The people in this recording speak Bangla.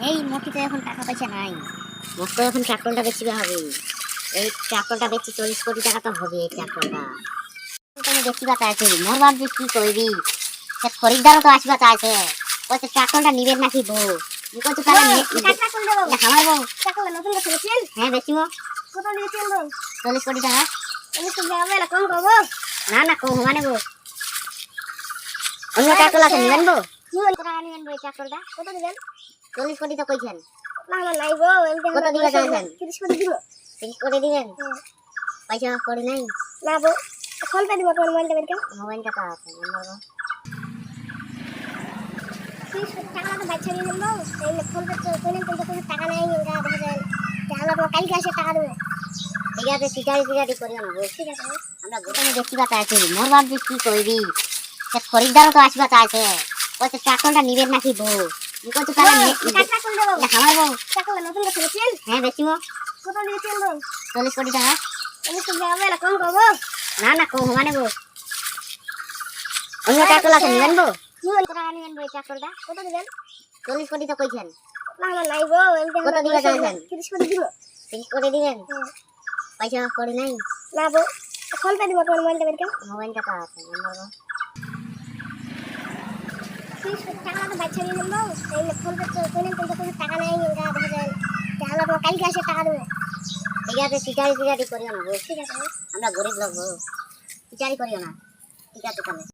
এই মুঠিতে এখন টাকা পয়সা নাই। মোট তো এখন ট্রাক্টরটা বেচতে হবে। এই ট্রাক্টরটা বেচি 40 কোটি টাকা তো হবে। এই ট্রাক্টরটা তুমি বেচিবা চাইছি, মোর ভাবছি কি করবি। সে খরিদ্দারও তো আসবা চাইছে, ওই ট্রাক্টরটা নিবেন নাকি বউ? কত টাকা ট্রাক্টর দেবো আমার বউ? ট্রাক্টর নতুন বেচেছেন? হ্যাঁ বেচিমো। কত দিয়েছেন বউ? 40 কোটি টাকা। 40 কোটি টাকা না কম করবো? না না কম মানে বউ, অন্য ট্রাক্টর আছে নিবেন বউ? কত টাকা নিবেন বউ? এই ট্রাক্টরটা কত দিবেন? 40 কোটি তো কইছেন। না না নাই বউ, কত দিবে চাইছেন? 30 কোটি দিব। 30 কোটি দিবেন? পয়সা করি নাই না বউ, ফোন পে দিব। তোমার মোবাইলটা বের করো। মোবাইলটা তো আছে নাম্বার বউ। 30 কোটি টাকা তো বাচ্চা নিয়ে নেব। এই ফোন পে তো কইলেন তো টাকা নাই, ইনকা দেখেন আমরা তো কালকে এসে টাকা দেব। ঠিক আছে টিকারি করিও না বউ। ঠিক আছে আমরা গোটানে বেচিবা চাইছি, মোর ভাবছি কি করবি। সে খরিদ্দারও তো আসবা চাইছে, ওই ট্রাক্টরটা নিবেন নাকি বউ? কত টাকা ট্রাক্টর দেবো আমার বউ? ট্রাক্টর নতুন বেচেছেন? হ্যাঁ বেচিমো। কত দিয়েছেন বউ? 40 কোটি টাকা। 40 কোটি টাকা না কম করবো? না না কম মানে বউ, অন্য ট্রাক্টর আছে নিবেন বউ? কত টাকা নিবেন বউ? এই ট্রাক্টরটা কত দিবেন? 40 কোটি তো কইছেন। না না নাই বউ, কত দিবে চাইছেন? 30 কোটি দিব। 30 কোটি দিবেন? পয়সা করি নাই না বউ, ফোন পে দিব। তোমার মোবাইলটা বের করো। মোবাইলটা তো আছে নাম্বার বউ। 30 কোটি টাকা তো বাচ্চা নিয়ে নেব। এই ফোন পে তো কইলেন তো টাকা নাই, ইনকা দেখেন আমরা তো কালকে এসে টাকা দেব। ঠিক আছে টিকারি করিও না বউ। ঠিক আছে আমরা গরিব লোক বউ, টিকারি করিও না। ঠিক আছে তাহলে।